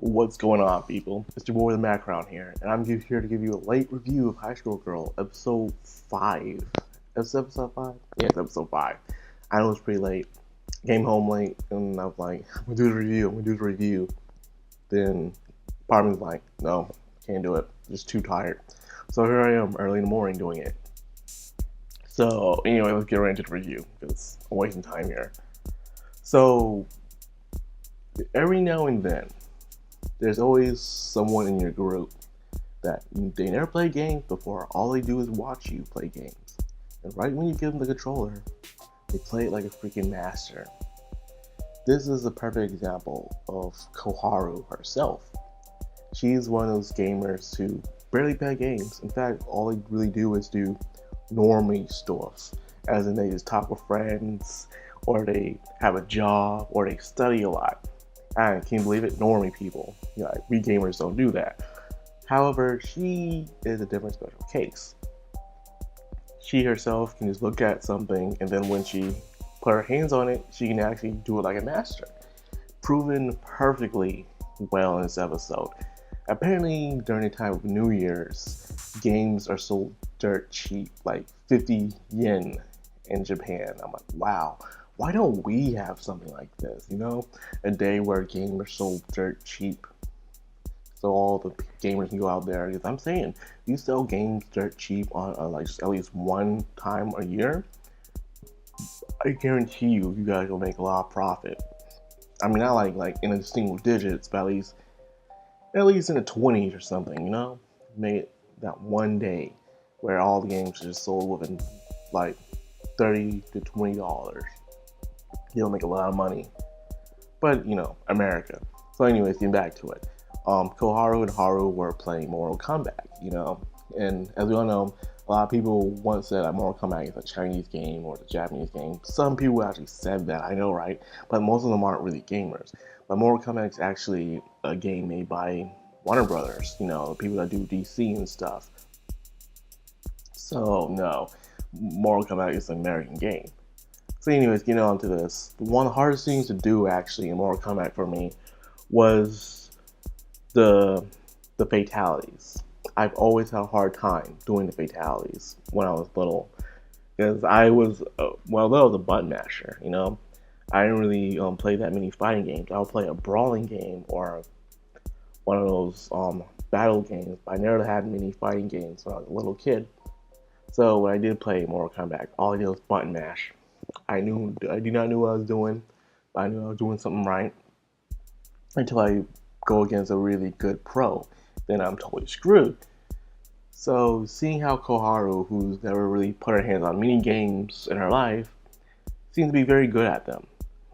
What's going on, people? It's your boy, the Madcrownxox here, and I'm here to give you a late review of High School Girl, episode 5. Is it episode 5? Yeah, it's episode 5. I know it's pretty late. Came home late, and I was like, I'm gonna do the review. Then part of me was like, no, can't do it. Just too tired. So here I am, early in the morning, doing it. So, anyway, let's get right into the review, because I'm wasting time here. So, every now and then, there's always someone in your group that they never play games before. All they do is watch you play games. And right when you give them the controller, they play it like a freaking master. This is a perfect example of Koharu herself. She's one of those gamers who barely play games. In fact, all they really do is do normie stuff. As in they just talk with friends, or they have a job, or they study a lot. And can you believe it? Normie people. You know, like, we gamers don't do that. However, she is a different special case. She herself can just look at something, and then when she put her hands on it, she can actually do it like a master. Proven perfectly well in this episode. Apparently, during the time of New Year's, games are sold dirt cheap, like 50 yen in Japan. I'm like, wow. Why don't we have something like this, you know? A day where games are sold dirt cheap. So all the gamers can go out there. Because I'm saying, you sell games dirt cheap on like at least one time a year, I guarantee you guys will make a lot of profit. I mean, not like in the single digits, but at least in the 20s or something, you know? Make it that one day where all the games are just sold within like $30 to $20. You'll make a lot of money. But, you know, America. So anyways, getting back to it. Koharu and Haru were playing Mortal Kombat, you know. And as we all know, a lot of people once said that Mortal Kombat is a Chinese game or a Japanese game. Some people actually said that, I know, right? But most of them aren't really gamers. But Mortal Kombat is actually a game made by Warner Brothers, you know, the people that do DC and stuff. So, no, Mortal Kombat is an American game. So anyways, getting on to this. One of the hardest things to do actually in Mortal Kombat for me was the fatalities. I've always had a hard time doing the fatalities when I was little. Because I was, I was a button masher, you know. I didn't really play that many fighting games. I would play a brawling game or one of those battle games. But I never had many fighting games when I was a little kid. So when I did play Mortal Kombat, all I did was button mash. I did not know what I was doing, but I knew I was doing something right until I go against a really good pro. Then I'm totally screwed. So seeing how Koharu, who's never really put her hands on many games in her life, seems to be very good at them.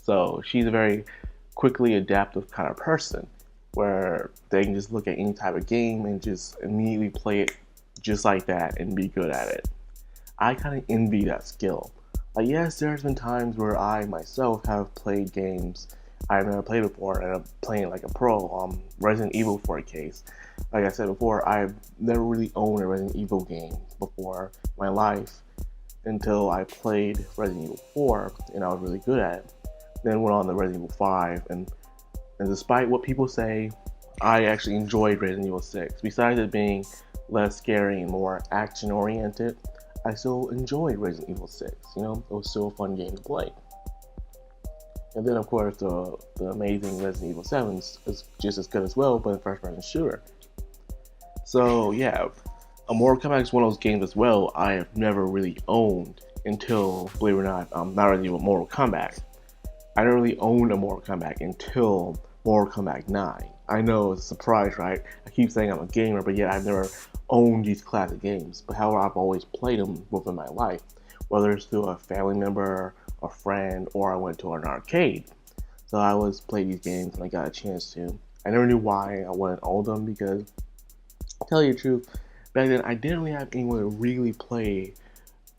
So she's a very quickly adaptive kind of person, where they can just look at any type of game and just immediately play it just like that and be good at it. I kind of envy that skill. Like, yes, there's been times where I myself have played games I've never played before, and I'm playing like a pro. Resident Evil for a case. Like I said before, I've never really owned a Resident Evil game before in my life until I played Resident Evil 4, and I was really good at it. Then went on to Resident Evil 5, and despite what people say, I actually enjoyed Resident Evil 6. Besides it being less scary and more action-oriented, I still enjoyed Resident Evil 6, you know, it was still a fun game to play. And then of course the amazing Resident Evil 7 is just as good as well, but in first-person shooter. So yeah, Mortal Kombat is one of those games as well I have never really owned until, believe it or not, not Resident Evil, Mortal Kombat. I didn't really own a Mortal Kombat until Mortal Kombat 9. I know it's a surprise, right? I keep saying I'm a gamer, but yet I've never owned these classic games. But however, I've always played them within my life, whether it's through a family member, a friend, or I went to an arcade. So I always played these games when I got a chance to. I never knew why I wouldn't own them, because, to tell you the truth, back then I didn't really have anyone to really play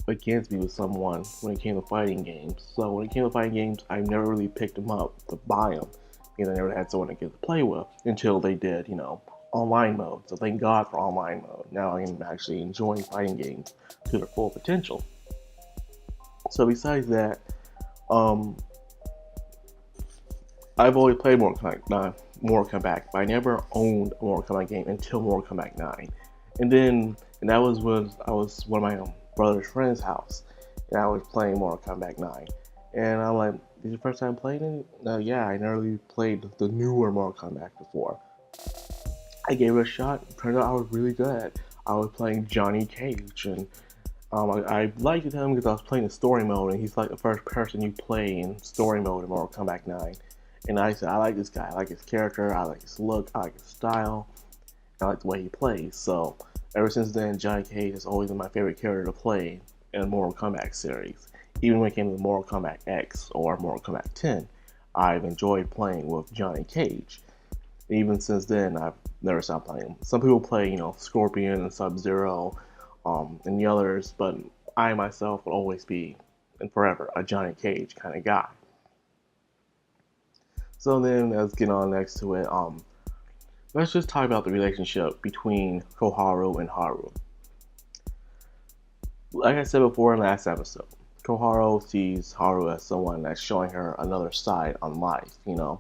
against me with someone when it came to fighting games. So when it came to fighting games, I never really picked them up to buy them, because I never had someone to get to play with until they did, you know, online mode. So thank God for online mode. Now I am actually enjoying fighting games to their full potential. So besides that, I've always played Mortal Kombat. Mortal Kombat, but I never owned a Mortal Kombat game until Mortal Kombat 9. And that was when I was one of my brother's friend's house, and I was playing Mortal Kombat 9. And I'm like, "This is your first time playing it?" No, yeah, I never really played the newer Mortal Kombat before. I gave it a shot. It turned out I was really good. I was playing Johnny Cage, and I liked him because I was playing the story mode, and he's like the first person you play in story mode in Mortal Kombat 9. And I said, I like this guy. I like his character. I like his look. I like his style. I like the way he plays. So ever since then, Johnny Cage has always been my favorite character to play in the Mortal Kombat series. Even when it came to Mortal Kombat X or Mortal Kombat 10, I've enjoyed playing with Johnny Cage. Even since then, I've never stopped playing him. Some people play, Scorpion and Sub-Zero, and the others, but I myself will always be, and forever, a Johnny Cage kind of guy. So then, let's get on next to it. Let's just talk about the relationship between Koharu and Haru. Like I said before in last episode, Koharu sees Haru as someone that's showing her another side on life, to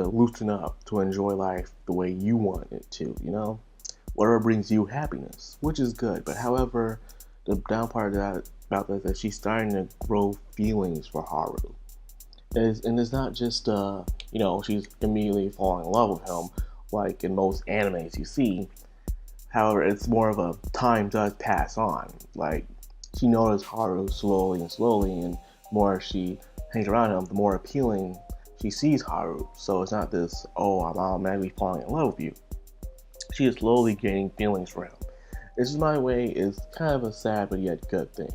loosen up, to enjoy life the way you want it to, whatever brings you happiness, which is good. But however, the down part of that about that is that she's starting to grow feelings for Haru. And it's not just she's immediately falling in love with him like in most animes you see. However, it's more of a time does pass on. Like, she notices Haru slowly, and the more she hangs around him, the more appealing she sees Haru. So it's not this, oh, I'm automatically falling in love with you. She is slowly gaining feelings for him. This is my way is kind of a sad but yet good thing.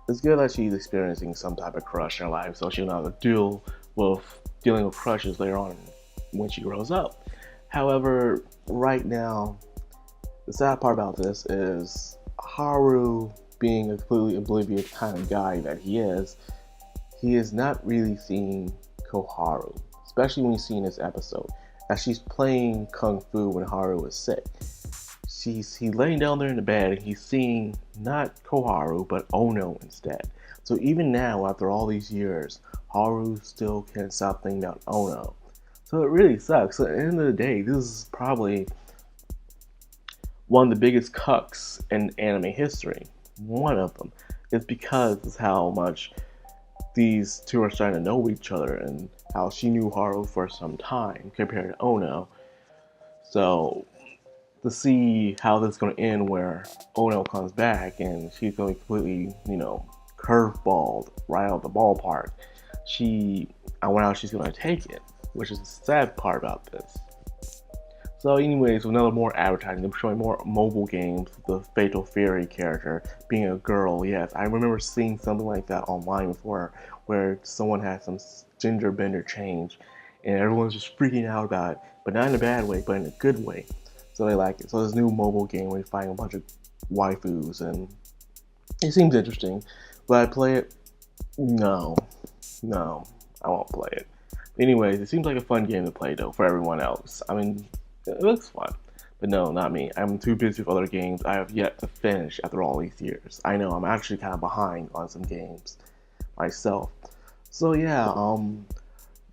It's good that she's experiencing some type of crush in her life, so she'll not have to deal with dealing with crushes later on when she grows up. However, right now, the sad part about this is Haru, being a completely oblivious kind of guy that he is not really seeing Koharu, especially when you see in this episode, as she's playing Kung Fu when Haru is sick. He's laying down there in the bed and he's seeing not Koharu but Ono instead. So even now, after all these years, Haru still can't stop thinking about Ono. So it really sucks. At the end of the day, this is probably one of the biggest cucks in anime history. One of them. It's because of how much these two are starting to know each other and how she knew Haru for some time compared to Ono. So to see how this is going to end where Ono comes back and she's going to be completely, curveballed right out the ballpark. I wonder how she's going to take it, which is the sad part about this. So anyways, another more advertising. They're showing more mobile games. The Fatal Fury character being a girl. Yes, I remember seeing something like that online before, where someone had some gender bender change, and everyone's just freaking out about it, but not in a bad way, but in a good way. So they like it. So this new mobile game where you find a bunch of waifus, and it seems interesting. But I play it? No, I won't play it. Anyways, it seems like a fun game to play though for everyone else. I mean, it looks fun, but no, not me. I'm too busy with other games I have yet to finish after all these years. I know I'm actually kind of behind on some games myself. So yeah,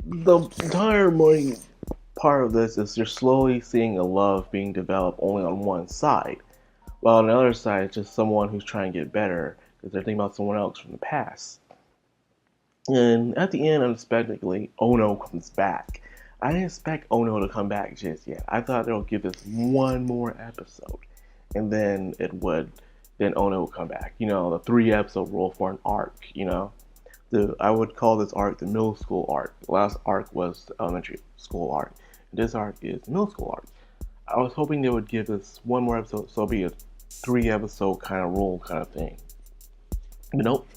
the entire morning part of this is you're slowly seeing a love being developed only on one side, while on the other side it's just someone who's trying to get better because they're thinking about someone else from the past. And at the end, unexpectedly, Ono comes back. I didn't expect Ono to come back just yet. I thought they would give us one more episode, and then Ono would come back. The 3-episode rule for an arc. I would call this arc the middle school arc. The last arc was the elementary school arc. This arc is the middle school arc. I was hoping they would give us one more episode, so it'll be a 3-episode kind of rule kind of thing. But nope,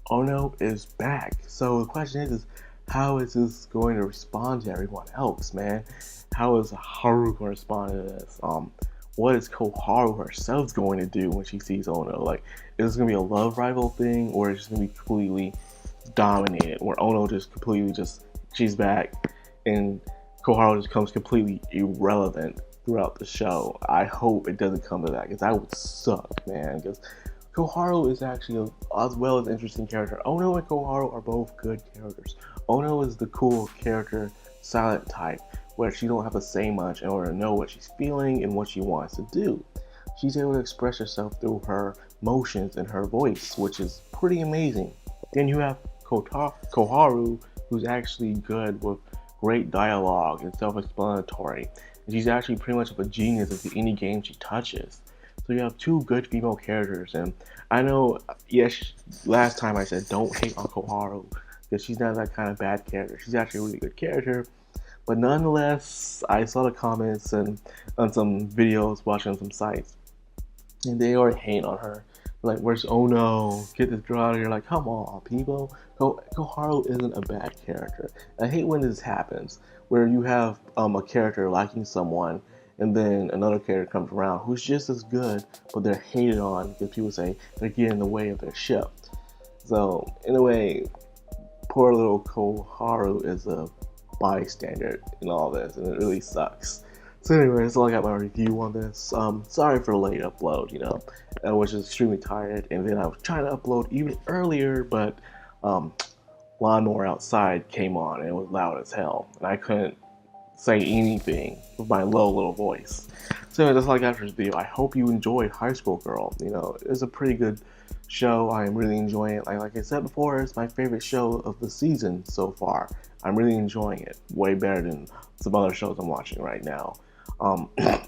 Ono is back. So the question is how is this going to respond to everyone else, man? How is Haru going to respond to this? What is Koharu herself going to do when she sees Ono? Like, is this going to be a love rival thing, or is it just going to be completely dominated, where Ono she's back, and Koharu just becomes completely irrelevant throughout the show? I hope it doesn't come to that, because that would suck, man, because Koharu is actually as well as an interesting character. Ono and Koharu are both good characters. Ono is the cool character, silent type, where she don't have to say much in order to know what she's feeling and what she wants to do. She's able to express herself through her motions and her voice, which is pretty amazing. Then you have Koharu, who's actually good with great dialogue and self-explanatory. And she's actually pretty much of a genius into any game she touches. So you have two good female characters, and I know, yes, last time I said don't hate on Koharu, because she's not that kind of bad character. She's actually a really good character. But nonetheless, I saw the comments and on some videos, watching some sites, and they already hate on her. Like, where's oh no, get this girl out of here. Like, come on, people. Koharu isn't a bad character. I hate when this happens, where you have a character liking someone, and then another character comes around who's just as good, but they're hated on because people say they're getting in the way of their ship. So, in a way, poor little Koharu is a bystander in all this, and it really sucks. So anyway, that's all I got my review on this. Sorry for the late upload, you know. I was just extremely tired, and then I was trying to upload even earlier, but Lawnmower Outside came on, and it was loud as hell, and I couldn't say anything with my low little voice. So anyway, that's all I got for this video. I hope you enjoyed High School Girl. You know, it's a pretty good show. I am really enjoying it. Like I said before, it's my favorite show of the season so far. I'm really enjoying it. Way better than some other shows I'm watching right now.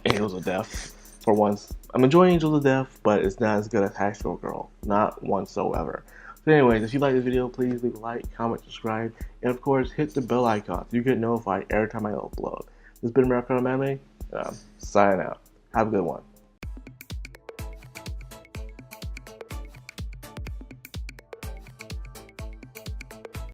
Angels of Death, for once. I'm enjoying Angels of Death, but it's not as good as High School Girl. Not whatsoever. So anyways, if you like this video, please leave a like, comment, subscribe, and of course, hit the bell icon so you get notified every time I upload. This has been Madcrownxox, signing out. Have a good one.